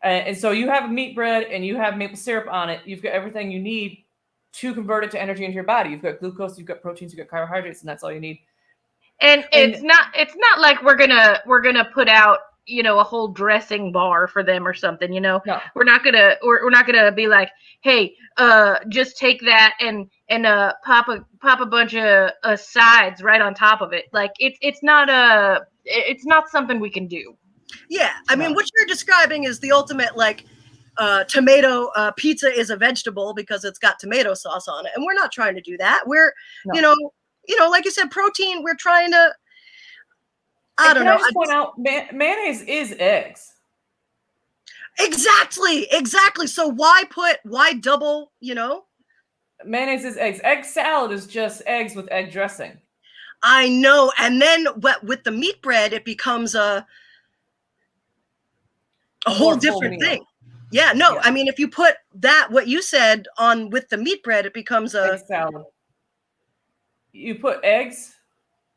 And so you have a meat bread and you have maple syrup on it. You've got everything you need to convert it to energy into your body. You've got glucose, you've got proteins, you've got carbohydrates, and that's all you need.
And it's not like we're gonna put out, you know, a whole dressing bar for them or something. You know,
no.
we're not gonna be like, hey, just take that and pop a bunch of sides right on top of it. Like it's not something we can do.
Yeah, I mean, what you're describing is the ultimate, like, tomato pizza is a vegetable because it's got tomato sauce on it, and we're not trying to do that. We're you know, like you said, protein. We're trying to. I don't know.
I just point out, mayonnaise is eggs.
Exactly. So why double, you know?
Mayonnaise is eggs. Egg salad is just eggs with egg dressing.
I know. And then with the meat bread, it becomes a whole different thing. Yeah, no, yeah. I mean, if you put what you said on with the meat bread, it becomes a
egg salad. You put eggs?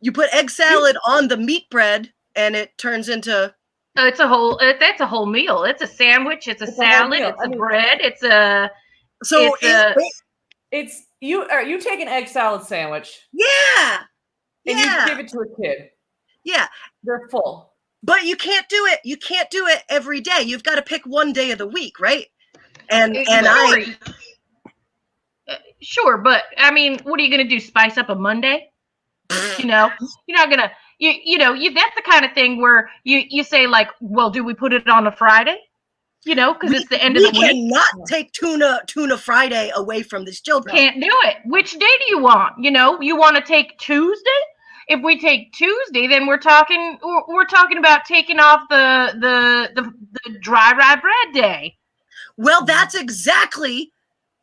You put egg salad on the meat bread and it turns into
that's a whole meal. It's a sandwich, it's a salad, it's a bread, it's a
it's you take an egg salad sandwich.
Yeah.
And you give it to a kid.
Yeah.
They're full.
But you can't do it. You can't do it every day. You've got to pick one day of the week, right?
Sure, but I mean, what are you going to do? Spice up a Monday? You know, you're not gonna. You know, that's the kind of thing where you say like, well, do we put it on a Friday? You know, because it's the end of the week.
We cannot take tuna Friday away from these children.
Can't do it. Which day do you want? You know, you want to take Tuesday? If we take Tuesday, then we're talking about taking off the dry rye bread day.
Well, that's exactly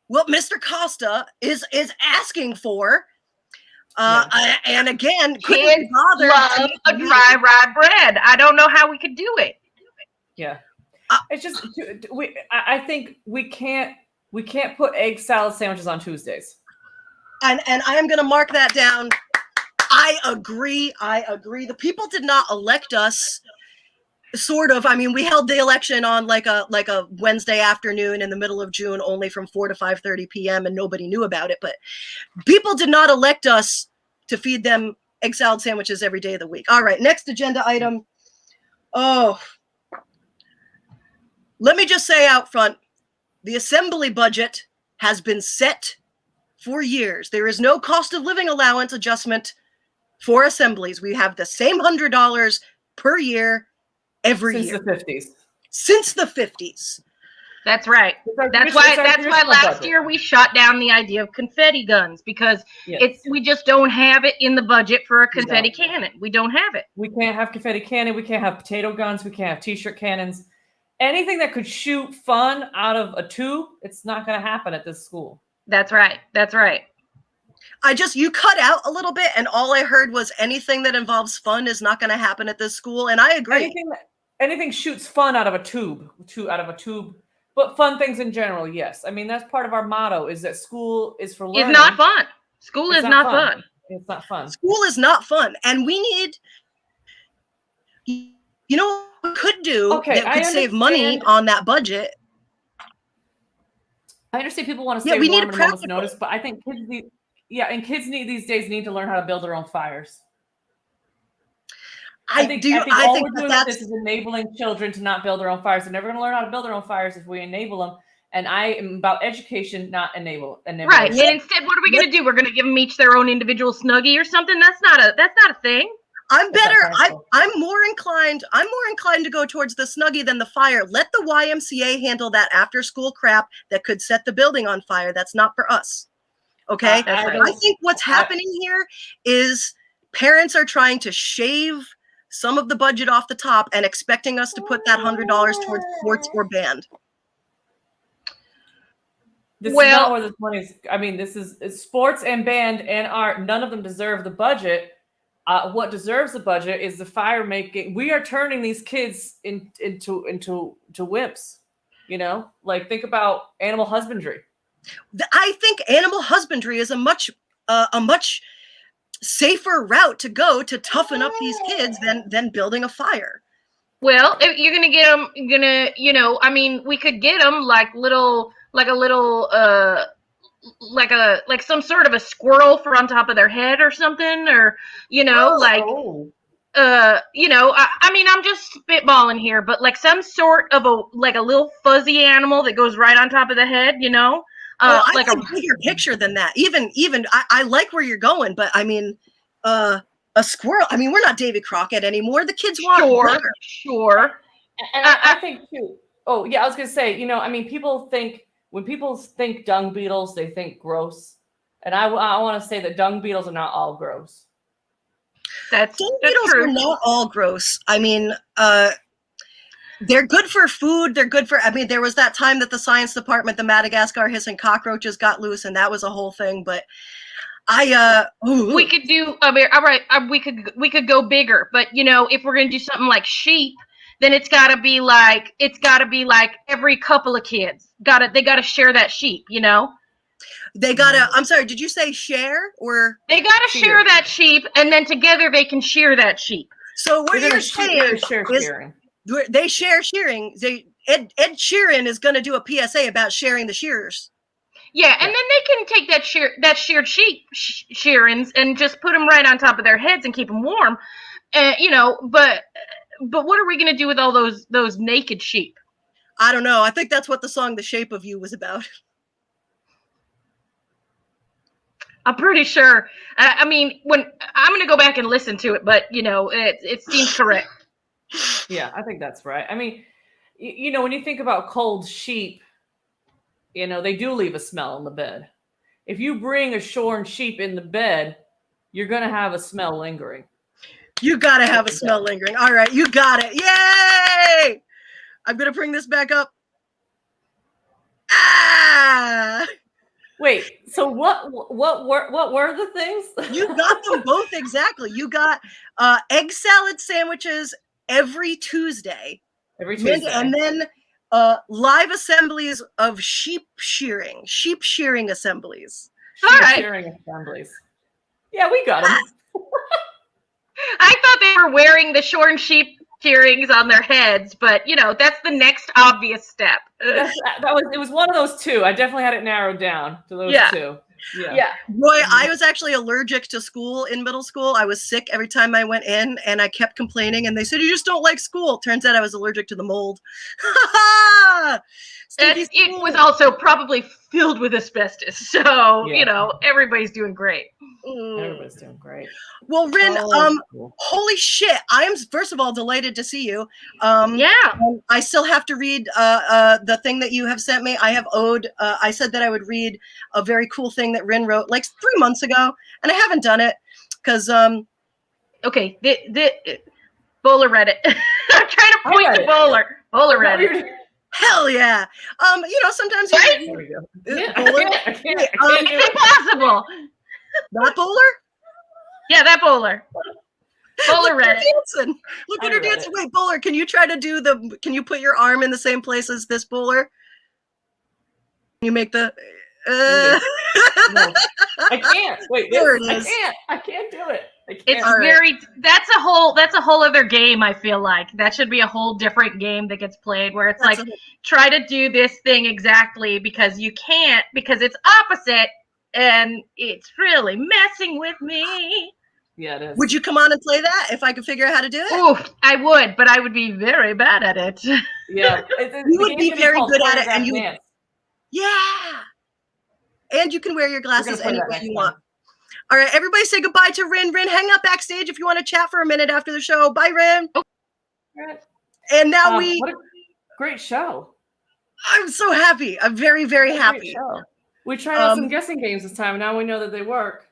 what Mr. Costa is asking for. And again,
kids love a dry rye bread. I don't know how we could do it.
Yeah, it's just I think we can't put egg salad sandwiches on Tuesdays.
And I am going to mark that down. I agree. The people did not elect us. Sort of. I mean, we held the election on like a Wednesday afternoon in the middle of June, only from 4 to 5:30 p.m. and nobody knew about it. But people did not elect us to feed them egg salad sandwiches every day of the week. All right, next agenda item. Oh, let me just say out front, the assembly budget has been set for years. There is no cost of living allowance adjustment for assemblies. We have the same $100 per year. Every year. Since the 50s.
That's right. That's why last year we shot down the idea of confetti guns because we just don't have it in the budget for a confetti cannon. We don't have it.
We can't have confetti cannon. We can't have potato guns. We can't have t-shirt cannons. Anything that could shoot fun out of a tube, it's not going to happen at this school.
That's right.
You cut out a little bit, and all I heard was anything that involves fun is not going to happen at this school, and I agree.
Anything shoots fun out of a tube, but fun things in general, yes. I mean, that's part of our motto: is that school is for learning.
It's not fun. School is not fun.
It's not fun.
School is not fun, and we need. You know what we could do that could save money on that budget?
I understand people want to stay warm at a moment's notice, but I think kids need these days need to learn how to build their own fires. I think all we're doing with this is enabling children to not build their own fires. They're never going to learn how to build their own fires if we enable them. And I am about education, not enable.
Right. And instead, what are we going to do? We're going to give them each their own individual Snuggie or something? That's not a thing. I'm
more inclined to go towards the Snuggie than the fire. Let the YMCA handle that after school crap that could set the building on fire. That's not for us. Okay. I think what's happening here is parents are trying to shave some of the budget off the top and expecting us to put that $100 towards sports or band.
This is not where this money is. I mean, this is sports and band and art. None of them deserve the budget. What deserves the budget is the fire making. We are turning these kids into wimps. You know, like think about animal husbandry.
I think animal husbandry is a much safer route to go to toughen up these kids than building a fire.
Well, if you're gonna get them, I mean, we could get them like some sort of a squirrel for on top of their head or something, or I mean, I'm just spitballing here, but like some sort of a little fuzzy animal that goes right on top of the head,
I like a bigger picture than that. Even I like where you're going, but I mean, a squirrel. I mean, we're not Davy Crockett anymore. The kids want
sure.
And I think too. Oh yeah, I was gonna say, I mean, when people think dung beetles, they think gross, and I want to say that dung beetles are not all gross.
Dung beetles are not all gross. I mean, they're good for food. They're good for. I mean, there was that time that the science department, the Madagascar hissing cockroaches, got loose, and that was a whole thing. But we
could do. I mean, all right, we could go bigger. But if we're gonna do something like sheep, then it's gotta be like every couple of kids they gotta share that sheep.
They gotta. I'm sorry. Did you say share or?
They gotta share that sheep, and then together they can shear that sheep.
So what you're saying is they share shearing. Ed Sheeran is going to do a PSA about sharing the shearers.
Yeah, and then they can take that sheared sheep shearings and just put them right on top of their heads and keep them warm. But what are we going to do with all those naked sheep?
I don't know. I think that's what the song "The Shape of You" was about.
I'm pretty sure. I mean, when I'm going to go back and listen to it, but it seems correct.
Yeah, I think that's right. I mean, when you think about cold sheep, they do leave a smell in the bed. If you bring a shorn sheep in the bed, you're going to have a smell lingering.
You got to have a smell lingering. All right, you got it. Yay! I'm going to bring this back up. Ah!
Wait, so what were the things?
You got them both exactly. You got egg salad sandwiches every Tuesday. And then live assemblies of sheep shearing assemblies.
All right.
Shearing assemblies. Yeah, we got them.
I thought they were wearing the shorn sheep shearings on their heads, but that's the next obvious step.
It was one of those two. I definitely had it narrowed down to those two.
Yeah.
Roy, I was actually allergic to school in middle school. I was sick every time I went in, and I kept complaining, and they said, "You just don't like school." Turns out I was allergic to the mold.
It was also probably filled with asbestos. So, everybody's doing great.
Everybody's doing great.
Well, Rin, holy shit. I am, first of all, delighted to see you. I still have to read the thing that you have sent me. I have I said that I would read a very cool thing that Rin wrote like 3 months ago, and I haven't done it because
okay, Bowler read it. I'm trying to point to Bowler. Bowler read it.
Hell yeah. Sometimes
there we go.
It's impossible.
Not Bowler?
Yeah, that Bowler. Bowler
Look at
read
her
it.
dancing. Look
I
at her
read
dancing.
it.
Wait, Bowler, can you try to do the? Can you put your arm in the same place as this Bowler? Can you make the?
No, I can't. Wait,
There
this?
it is.
I can't do it. I can't.
It's
All right.
very. That's a whole other game. I feel like that should be a whole different game that gets played where it's
That's
like try to do this thing exactly because you can't because it's opposite and it's really messing with me.
Yeah, it is.
Would you come on and play that if I could figure out how to do it?
Ooh, I would, but I would be very bad at it.
Yeah,
You would be very good at it, and you would-
dance.
Yeah. And you can wear your
We're gonna
glasses
play
any
that
way
next
you
time.
want. All right, everybody say goodbye to Rin. Rin, hang out backstage if you want to chat for a minute after the show. Bye, Rin. And now
What a great show.
I'm so happy. I'm very, very
What a great
happy.
show. We tried out some guessing games this time. Now we know that they work.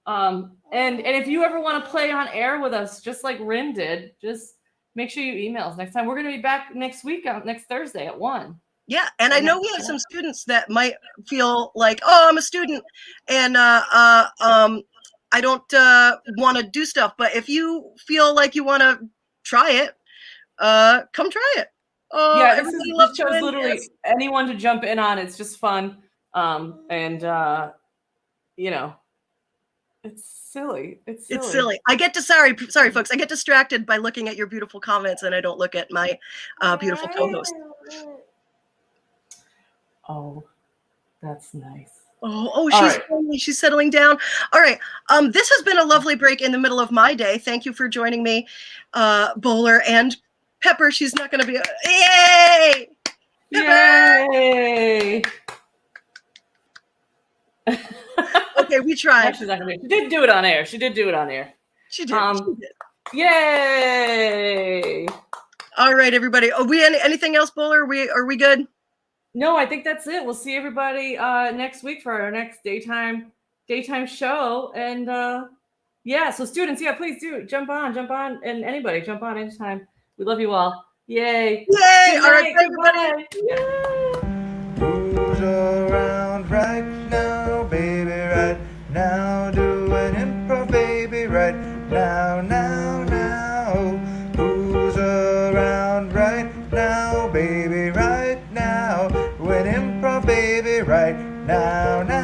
And if you ever want to play on air with us, just like Rin did, just make sure you email us next time. We're going to be back next week, next Thursday at 1.
Yeah, and I know we have some students that might feel like, oh, I'm a student, and I don't want to do stuff. But if you feel like you want to try it, come try it.
Yeah, this
loves
show is
Rin,
literally
yes.
anyone to jump in on. It's just fun, and you know, it's silly. It's silly.
I get to sorry folks. I get distracted by looking at your beautiful comments, and I don't look at my beautiful co-host.
Oh, that's nice.
Oh, she's settling down. All right. This has been a lovely break in the middle of my day. Thank you for joining me, Bowler and Pepper. She's not going to be. Yay! Pepper!
Yay!
Okay, we tried.
She's not gonna be. She did do it on air. She did.
She did.
Yay!
All right, everybody. Oh, anything else, Bowler? Are we good?
No, I think that's it. We'll see everybody next week for our next daytime show. And yeah, so students, yeah, please do jump on, and anybody jump on anytime. We love you all. Yay!
Yay!
Good
All
night,
right, everybody.
Who's around right now, baby, right now? Doing improv, baby, right now, now, now. Who's around right now, baby, right now? Doing improv, baby, right now, now.